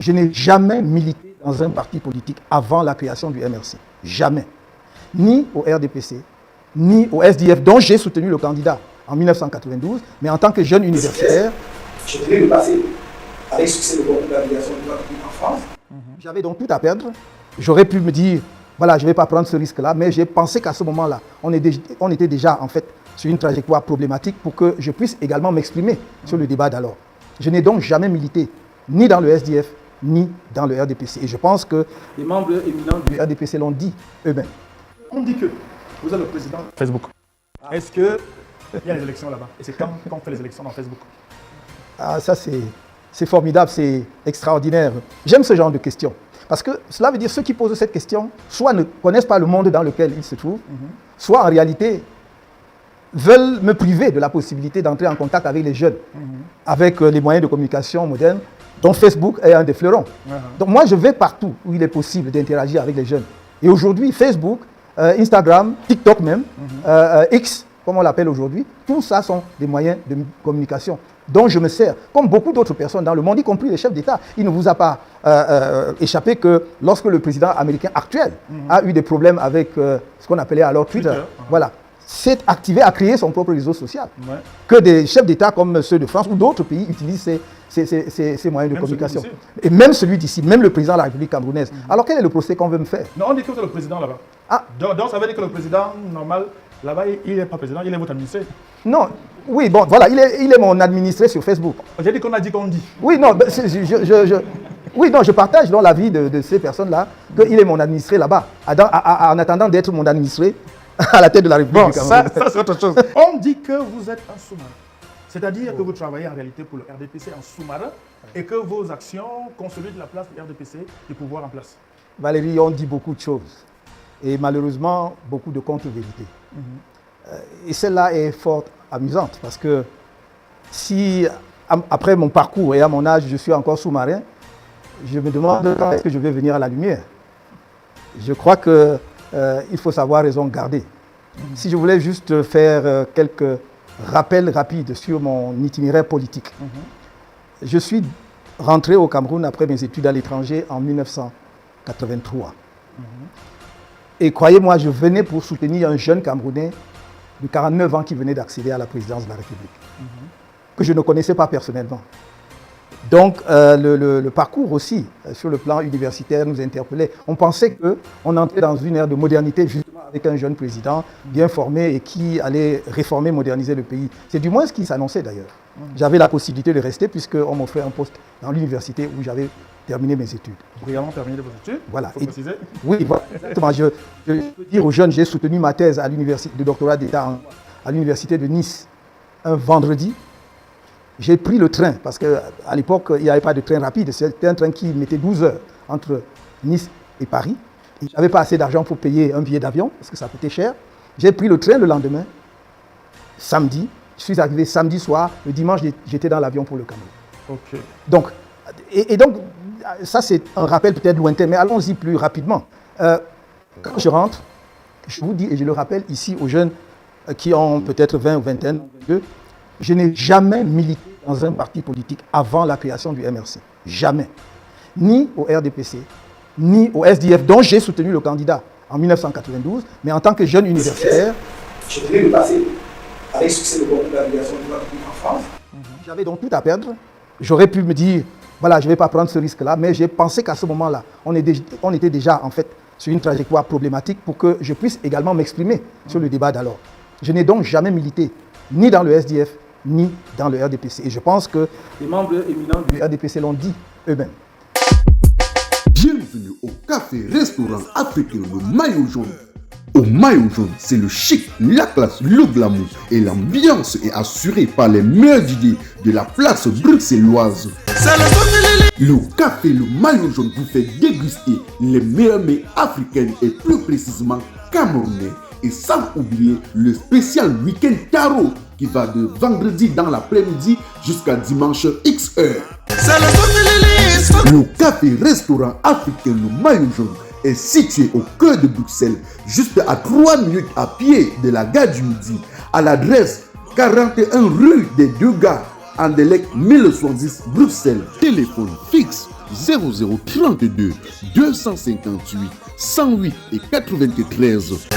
Je n'ai jamais milité dans un parti politique avant la création du MRC. Jamais. Ni au RDPC, ni au SDF, dont j'ai soutenu le candidat en 1992, mais en tant que jeune universitaire, je venais de passer avec succès le concours d'agrégation de droit public en France. J'avais donc tout à perdre. J'aurais pu me dire, voilà, je ne vais pas prendre ce risque-là, mais j'ai pensé qu'à ce moment-là, on était déjà en fait sur une trajectoire problématique pour que je puisse également m'exprimer sur le débat d'alors. Je n'ai donc jamais milité, ni dans le SDF, ni dans le RDPC. Et je pense que les membres éminents du RDPC l'ont dit eux-mêmes. On dit que vous êtes le président de Facebook. Est-ce qu'il y a les élections là-bas? Et c'est quand qu'on fait les élections dans Facebook? Ah, ça c'est formidable, c'est extraordinaire. J'aime ce genre de questions. Parce que cela veut dire que ceux qui posent cette question, soit ne connaissent pas le monde dans lequel ils se trouvent, soit en réalité veulent me priver de la possibilité d'entrer en contact avec les jeunes, avec les moyens de communication modernes, dont Facebook est un des fleurons. Donc moi, je vais partout où il est possible d'interagir avec les jeunes. Et aujourd'hui, Facebook, Instagram, TikTok même, X, comme on l'appelle aujourd'hui, tout ça sont des moyens de communication dont je me sers, comme beaucoup d'autres personnes dans le monde, y compris les chefs d'État. Il ne vous a pas échappé que lorsque le président américain actuel a eu des problèmes avec ce qu'on appelait alors Twitter, voilà, s'est activé à créer son propre réseau social. Que des chefs d'État comme ceux de France ou d'autres pays utilisent ces moyens de communication. Et même celui d'ici, même le président de la République camerounaise. Alors quel est le procès qu'on veut me faire? Non, on dit que vous êtes le président là-bas. Ah. Donc ça veut dire que le président normal, là-bas, il n'est pas président, il est votre administré. Non, oui, bon, voilà, il est mon administré sur Facebook. J'ai dit qu'on a dit qu'on dit. Oui, non, oui, non, je partage dans l'avis de ces personnes-là qu'il est mon administré là-bas, en attendant d'être mon administré à la tête de la République. Bon, ça c'est autre chose. On dit que vous êtes un sous-marin. C'est-à-dire que vous travaillez en réalité pour le RDPC en sous-marin et que vos actions consolident la place du RDPC du pouvoir en place. Valérie, on dit beaucoup de choses et malheureusement beaucoup de contre-vérités. Et celle-là est fort amusante parce que si après mon parcours et à mon âge je suis encore sous-marin, je me demande quand est-ce que je vais venir à la lumière. Je crois qu'il faut savoir raison garder. Si je voulais juste faire quelques rappels rapides sur mon itinéraire politique. Je suis rentré au Cameroun après mes études à l'étranger en 1983. Et croyez-moi, je venais pour soutenir un jeune Camerounais de 49 ans qui venait d'accéder à la présidence de la République, que je ne connaissais pas personnellement. Donc le parcours aussi, sur le plan universitaire, nous interpellait. On pensait qu'on entrait dans une ère de modernité, justement avec un jeune président bien formé et qui allait réformer, moderniser le pays. C'est du moins ce qui s'annonçait d'ailleurs. J'avais la possibilité de rester puisqu'on m'offrait un poste dans l'université où j'avais terminé mes études. Brillamment terminé vos études, voilà. Il faut préciser. Oui, voilà, exactement. Je peux dire aux jeunes, j'ai soutenu ma thèse à l'université de doctorat d'État à l'université de Nice un vendredi. J'ai pris le train, parce qu'à l'époque, il n'y avait pas de train rapide. C'était un train qui mettait 12 heures entre Nice et Paris. Je n'avais pas assez d'argent pour payer un billet d'avion, parce que ça coûtait cher. J'ai pris le train le lendemain, samedi. Je suis arrivé samedi soir. Le dimanche, j'étais dans l'avion pour le Cameroun. Okay. Donc, donc, ça c'est un rappel peut-être lointain, mais allons-y plus rapidement. Quand je rentre, je vous dis, et je le rappelle ici aux jeunes qui ont peut-être 20 ou 21, 22, je n'ai jamais milité dans un parti politique avant la création du MRC. Jamais. Ni au RDPC, ni au SDF, dont j'ai soutenu le candidat en 1992, mais en tant que jeune universitaire, je venais de passer avec succès le concours d'agrégation de droit public en France. J'avais donc tout à perdre. J'aurais pu me dire, voilà, je ne vais pas prendre ce risque-là, mais j'ai pensé qu'à ce moment-là, on était déjà en fait sur une trajectoire problématique pour que je puisse également m'exprimer sur le débat d'alors. Je n'ai donc jamais milité, ni dans le SDF, ni dans le RDPC. Et je pense que les membres éminents du RDPC l'ont dit eux-mêmes. Bienvenue au café-restaurant africain Le Maillot Jaune. Au Maillot Jaune, c'est le chic, la classe, le glamour et l'ambiance est assurée par les meilleurs idées de la place bruxelloise. Le café Le Maillot Jaune vous fait déguster les meilleurs mets africains et plus précisément camerounais. Et sans oublier le spécial week-end tarot qui va de vendredi dans l'après-midi jusqu'à dimanche X heure. Le café-restaurant africain Le Maillot Jaune est situé au cœur de Bruxelles, juste à 3 minutes à pied de la gare du Midi, à l'adresse 41 rue des Deux Gares, Anderlecht 1070 Bruxelles. Téléphone fixe 0032 258 108 et 93.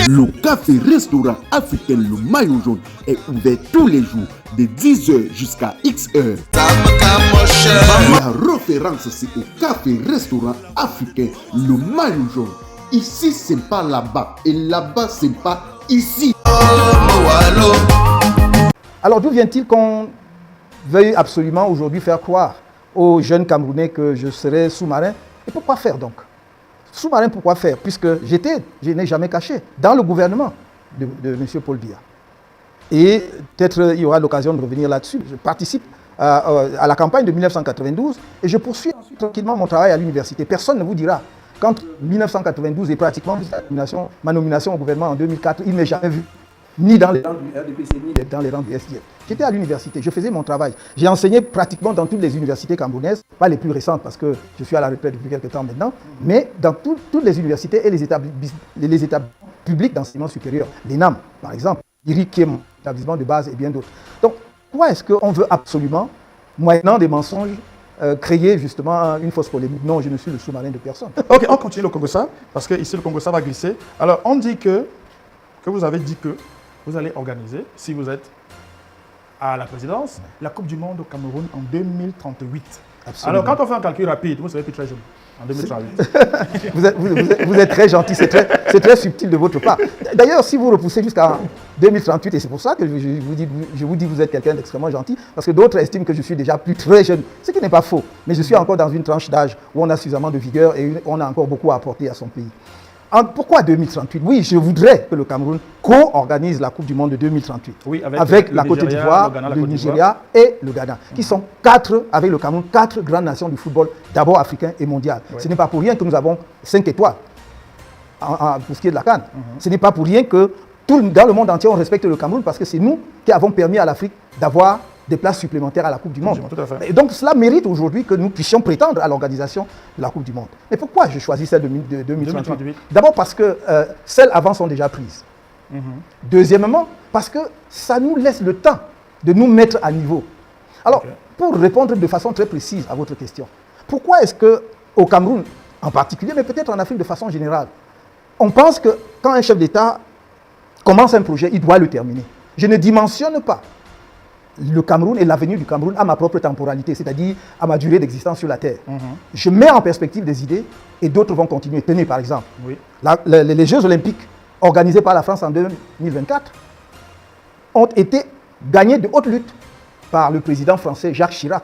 Le café-restaurant africain Le Maillot Jaune est ouvert tous les jours de 10h jusqu'à X-heure. La référence, c'est au café-restaurant africain Le Maillot Jaune. Ici, c'est pas là-bas. Et là-bas, c'est pas ici. Alors d'où vient-il qu'on veuille absolument aujourd'hui faire croire aux jeunes Camerounais que je serai sous-marin? Et pourquoi faire donc? Sous-marin, pourquoi faire? Puisque je n'ai jamais caché, dans le gouvernement de M. Paul Biya. Et peut-être il y aura l'occasion de revenir là-dessus. Je participe à la campagne de 1992 et je poursuis ensuite tranquillement mon travail à l'université. Personne ne vous dira qu'entre 1992 et pratiquement ma nomination au gouvernement en 2004, il ne m'est jamais vu. Ni dans les rangs du RDPC, ni dans les rangs du SDF. J'étais à l'université, je faisais mon travail. J'ai enseigné pratiquement dans toutes les universités camerounaises, pas les plus récentes parce que je suis à la retraite depuis quelques temps maintenant, mais dans toutes les universités et les établissements publics d'enseignement supérieur. L'ENAM, par exemple, IRIC, qui est mon établissement de base et bien d'autres. Donc, pourquoi est-ce qu'on veut absolument, moyennant des mensonges, créer justement une fausse polémique? Non, je ne suis le sous-marin de personne. Ok, on continue le Congo-Ça, parce que ici le Congo-Ça va glisser. Alors, on dit que vous avez dit que vous allez organiser, si vous êtes à la présidence, la Coupe du Monde au Cameroun en 2038. Absolument. Alors, quand on fait un calcul rapide, vous serez plus très jeune, en 2038. vous êtes très gentil, c'est très subtil de votre part. D'ailleurs, si vous repoussez jusqu'à 2038, et c'est pour ça que je vous dis que vous êtes quelqu'un d'extrêmement gentil, parce que d'autres estiment que je suis déjà plus très jeune, ce qui n'est pas faux. Mais je suis encore dans une tranche d'âge où on a suffisamment de vigueur et on a encore beaucoup à apporter à son pays. Pourquoi 2038? Oui, je voudrais que le Cameroun co-organise la Coupe du Monde de 2038 oui, avec la Côte d'Ivoire, le Nigeria et le Ghana, qui sont avec le Cameroun, 4 grandes nations du football, d'abord africain et mondial. Oui. Ce n'est pas pour rien que nous avons 5 étoiles pour ce qui est de la CAN. Ce n'est pas pour rien que dans le monde entier, on respecte le Cameroun parce que c'est nous qui avons permis à l'Afrique d'avoir des places supplémentaires à la Coupe du Monde. Tout à fait. Et donc cela mérite aujourd'hui que nous puissions prétendre à l'organisation de la Coupe du Monde. Mais pourquoi je choisis celle de 2038? D'abord parce que celles avant sont déjà prises. Deuxièmement, parce que ça nous laisse le temps de nous mettre à niveau. Alors, pour répondre de façon très précise à votre question, pourquoi est-ce qu'au Cameroun en particulier, mais peut-être en Afrique de façon générale, on pense que quand un chef d'État commence un projet, il doit le terminer. Je ne dimensionne pas le Cameroun et l'avenir du Cameroun à ma propre temporalité, c'est-à-dire à ma durée d'existence sur la Terre. Je mets en perspective des idées et d'autres vont continuer. Tenez par exemple, les Jeux Olympiques organisés par la France en 2024 ont été gagnés de haute lutte par le président français Jacques Chirac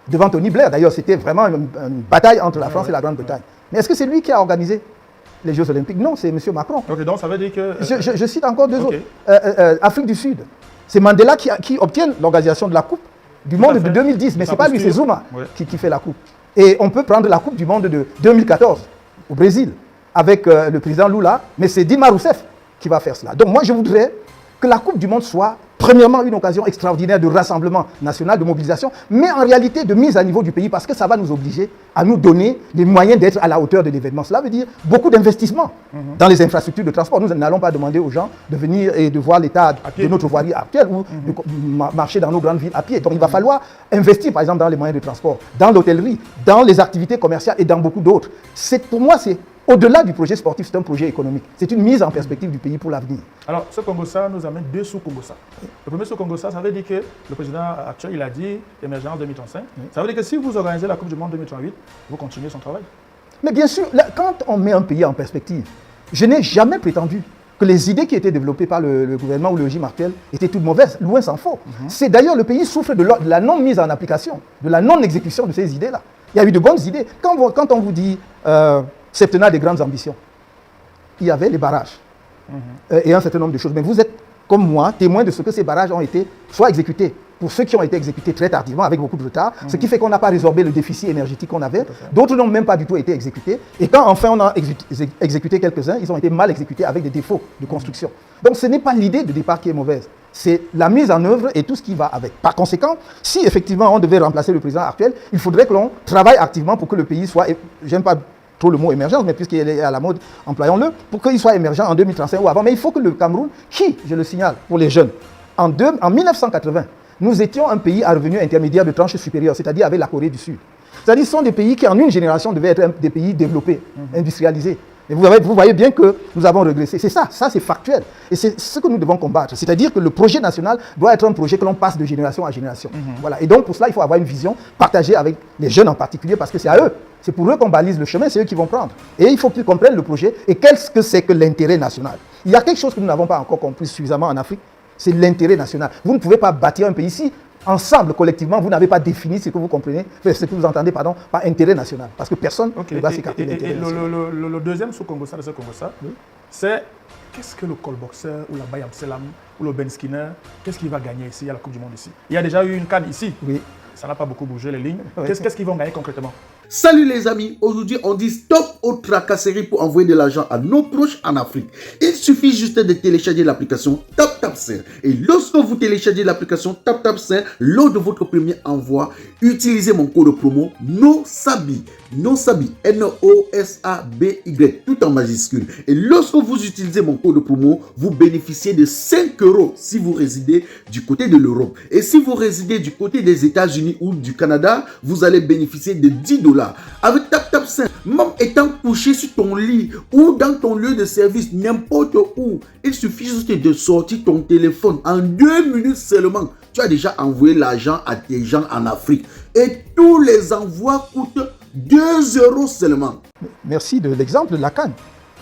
devant Tony Blair. D'ailleurs, c'était vraiment une bataille entre la France et la Grande-Bretagne. Mais est-ce que c'est lui qui a organisé les Jeux Olympiques? Non, c'est M. Macron. Ok, donc ça veut dire que... Je cite encore deux autres. Afrique du Sud. C'est Mandela qui obtient l'organisation de la Coupe du Monde de 2010, mais ce n'est pas lui, c'est Zuma qui fait la Coupe. Et on peut prendre la Coupe du Monde de 2014 au Brésil avec le président Lula, mais c'est Dilma Rousseff qui va faire cela. Donc moi, je voudrais que la Coupe du Monde soit premièrement une occasion extraordinaire de rassemblement national, de mobilisation, mais en réalité de mise à niveau du pays parce que ça va nous obliger à nous donner les moyens d'être à la hauteur de l'événement. Cela veut dire beaucoup d'investissement dans les infrastructures de transport. Nous n'allons pas demander aux gens de venir et de voir l'état de notre voirie actuelle ou de marcher dans nos grandes villes à pied. Donc il va falloir investir par exemple dans les moyens de transport, dans l'hôtellerie, dans les activités commerciales et dans beaucoup d'autres. Pour moi, c'est au-delà du projet sportif, c'est un projet économique. C'est une mise en perspective du pays pour l'avenir. Alors, ce Congo-Ça nous amène deux sous-Congo-Ça. Le premier sous-Congo-Ça, ça veut dire que le président actuel, il a dit émergence 2035. Ça veut dire que si vous organisez la Coupe du Monde 2038, vous continuez son travail. Mais bien sûr, quand on met un pays en perspective, je n'ai jamais prétendu que les idées qui étaient développées par le gouvernement ou le régime actuel étaient toutes mauvaises. Loin s'en faut. C'est d'ailleurs le pays souffre de la non-mise en application, de la non-exécution de ces idées-là. Il y a eu de bonnes idées. Quand on vous dit... septennat des grandes ambitions. Il y avait les barrages et un certain nombre de choses. Mais vous êtes, comme moi, témoin de ce que ces barrages ont été soit exécutés. Pour ceux qui ont été exécutés très tardivement, avec beaucoup de retard, ce qui fait qu'on n'a pas résorbé le déficit énergétique qu'on avait. D'autres n'ont même pas du tout été exécutés. Et quand enfin on a exécuté quelques-uns, ils ont été mal exécutés avec des défauts de construction. Donc ce n'est pas l'idée de départ qui est mauvaise. C'est la mise en œuvre et tout ce qui va avec. Par conséquent, si effectivement on devait remplacer le président actuel, il faudrait que l'on travaille activement pour que le pays soit... J'aime pas trop le mot émergence, mais puisqu'il est à la mode, employons-le, pour qu'il soit émergent en 2035 ou avant. Mais il faut que le Cameroun, qui, je le signale pour les jeunes, en 1980, nous étions un pays à revenu intermédiaire de tranche supérieure, c'est-à-dire avec la Corée du Sud. C'est-à-dire ce sont des pays qui, en une génération, devaient être des pays développés, industrialisés. Et vous voyez bien que nous avons régressé. C'est ça c'est factuel. Et c'est ce que nous devons combattre. C'est-à-dire que le projet national doit être un projet que l'on passe de génération à génération. Voilà. Et donc, pour cela, il faut avoir une vision partagée avec les jeunes en particulier, parce que c'est à eux. C'est pour eux qu'on balise le chemin, c'est eux qui vont prendre. Et il faut qu'ils comprennent le projet et qu'est-ce que c'est que l'intérêt national. Il y a quelque chose que nous n'avons pas encore compris suffisamment en Afrique, c'est l'intérêt national. Vous ne pouvez pas bâtir un pays ici. Ensemble, collectivement, vous n'avez pas défini ce que vous comprenez, ce que vous entendez, par intérêt national. Parce que personne ne va s'écarter de l'intérêt national. Le deuxième sous-Congo-ça, c'est qu'est-ce que le call-boxer ou la Bayam Selam ou le Ben Skinner, qu'est-ce qu'il va gagner ici à la Coupe du Monde ici? Il y a déjà eu une CAN ici. Oui. Ça n'a pas beaucoup bougé les lignes. Oui. Qu'est-ce qu'ils vont gagner concrètement? Salut les amis, aujourd'hui on dit stop aux tracasseries pour envoyer de l'argent à nos proches en Afrique. Il suffit juste de télécharger l'application TapTapSend. Et lorsque vous téléchargez l'application TapTapSend, lors de votre premier envoi, utilisez mon code promo NOSABI, N-O-S-A-B-Y, tout en majuscule. Et lorsque vous utilisez mon code promo, vous bénéficiez de 5 € si vous résidez du côté de l'Europe. Et si vous résidez du côté des États-Unis ou du Canada, vous allez bénéficier de 10 $. Avec TapTapSend, même étant couché sur ton lit ou dans ton lieu de service, n'importe où, il suffit juste de sortir ton téléphone. En 2 minutes seulement, tu as déjà envoyé l'argent à tes gens en Afrique. Et tous les envois coûtent 2 € seulement. Merci de l'exemple de la CAN.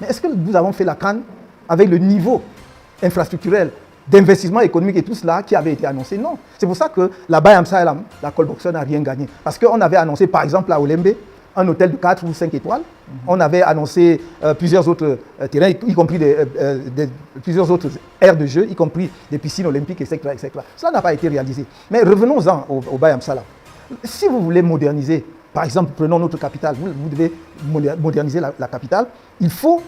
Mais est-ce que nous avons fait la CAN avec le niveau infrastructurel d'investissement économique et tout cela qui avait été annoncé? Non. C'est pour ça que la Bayam Salam, la call-boxer, n'a rien gagné. Parce qu'on avait annoncé, par exemple, à Olembe, un hôtel de 4 ou 5 étoiles. On avait annoncé plusieurs autres terrains, y compris plusieurs autres aires de jeu, y compris des piscines olympiques, etc. etc. Cela n'a pas été réalisé. Mais revenons-en au Bayam Salam. Si vous voulez moderniser, par exemple, prenons notre capitale, vous devez moderniser la capitale, il faut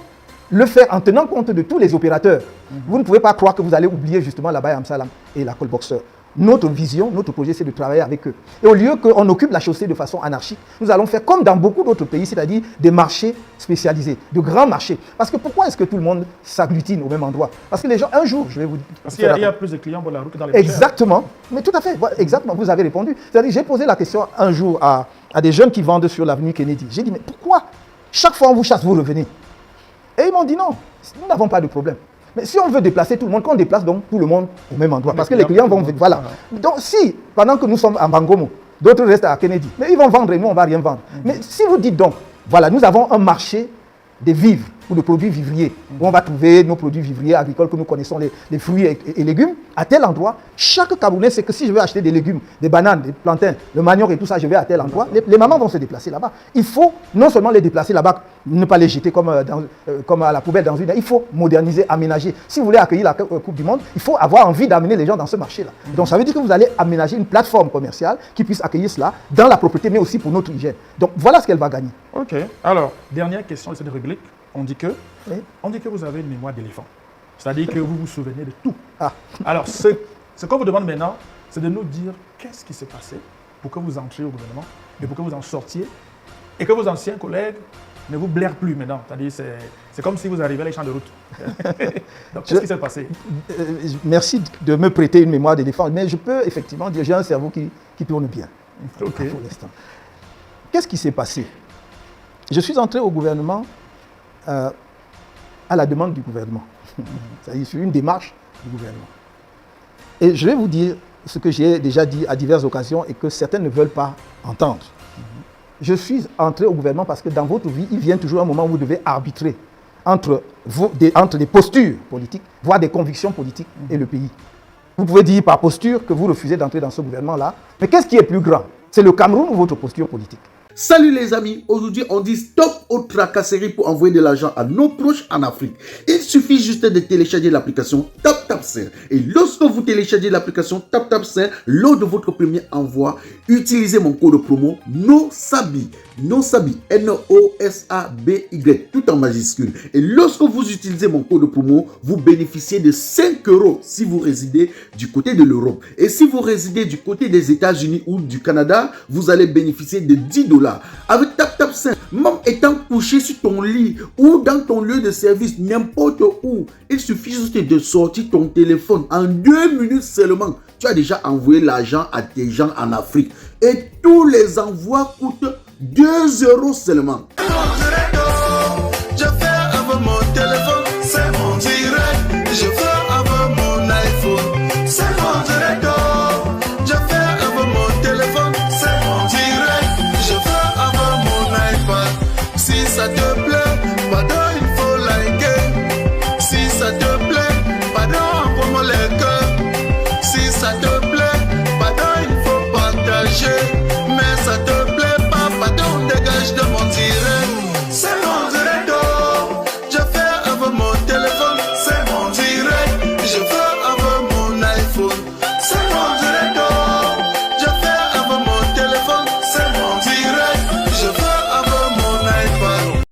le faire en tenant compte de tous les opérateurs. Vous ne pouvez pas croire que vous allez oublier justement la Bayam Salam et la call-boxer. Notre vision, notre projet, c'est de travailler avec eux. Et au lieu qu'on occupe la chaussée de façon anarchique, nous allons faire comme dans beaucoup d'autres pays, c'est-à-dire des marchés spécialisés, de grands marchés. Parce que pourquoi est-ce que tout le monde s'agglutine au même endroit? Parce que les gens, un jour, je vais vous dire... Parce qu'il y a plus de clients pour la route que dans les marchés. Exactement. Mais tout à fait. Exactement. Vous avez répondu. C'est-à-dire, j'ai posé la question un jour à des jeunes qui vendent sur l'avenue Kennedy. J'ai dit, mais pourquoi chaque fois on vous chasse, vous revenez? Et ils m'ont dit non, nous n'avons pas de problème. Mais si on veut déplacer tout le monde, qu'on déplace donc tout le monde au même endroit. Parce que les clients vont... Voilà. Donc si, pendant que nous sommes à Bangomo, d'autres restent à Kennedy, mais ils vont vendre et nous, on ne va rien vendre. Mais si vous dites donc, voilà, nous avons un marché des vivres ou de produits vivriers, où on va trouver nos produits vivriers agricoles que nous connaissons, les fruits et légumes, à tel endroit, chaque Camerounais sait que si je veux acheter des légumes, des bananes, des plantains, le manioc et tout ça, je vais à tel endroit, les mamans vont se déplacer là-bas. Il faut non seulement les déplacer là-bas, ne pas les jeter comme à la poubelle dans une... Il faut moderniser, aménager. Si vous voulez accueillir la Coupe du Monde, il faut avoir envie d'amener les gens dans ce marché-là. Donc ça veut dire que vous allez aménager une plateforme commerciale qui puisse accueillir cela dans la propreté, mais aussi pour notre hygiène. Donc voilà ce qu'elle va gagner. Ok. Alors, dernière question de cette rubrique. On dit que vous avez une mémoire d'éléphant. C'est-à-dire que vous vous souvenez de tout. Ah. Alors, ce qu'on vous demande maintenant, c'est de nous dire qu'est-ce qui s'est passé pour que vous entriez au gouvernement et pour que vous en sortiez et que vos anciens collègues ne vous blairent plus maintenant. C'est-à-dire c'est comme si vous arriviez à les champs de route. Donc, qu'est-ce qui s'est passé? Merci de me prêter une mémoire d'éléphant, mais je peux effectivement dire j'ai un cerveau qui tourne bien. Ok. Pour l'instant. Qu'est-ce qui s'est passé? Je suis entré au gouvernement à la demande du gouvernement. C'est-à-dire sur une démarche du gouvernement. Et je vais vous dire ce que j'ai déjà dit à diverses occasions et que certains ne veulent pas entendre. Je suis entré au gouvernement parce que dans votre vie, il vient toujours un moment où vous devez arbitrer entre des postures politiques, voire des convictions politiques et le pays. Vous pouvez dire par posture que vous refusez d'entrer dans ce gouvernement-là, mais qu'est-ce qui est plus grand? C'est le Cameroun ou votre posture politique? Salut les amis, aujourd'hui on dit stop aux tracasseries pour envoyer de l'argent à nos proches en Afrique. Il suffit juste de télécharger l'application TapTapSend. Et lorsque vous téléchargez l'application TapTapSend, lors de votre premier envoi, utilisez mon code promo NOSABI, N-O-S-A-B-Y, tout en majuscule. Et lorsque vous utilisez mon code promo, vous bénéficiez de 5 € si vous résidez du côté de l'Europe. Et si vous résidez du côté des États-Unis ou du Canada, vous allez bénéficier de 10 $. Avec TapTapSend, même étant couché sur ton lit ou dans ton lieu de service, n'importe où, il suffit juste de sortir ton téléphone. En 2 minutes seulement, tu as déjà envoyé l'argent à tes gens en Afrique. Et tous les envois coûtent 2 € seulement.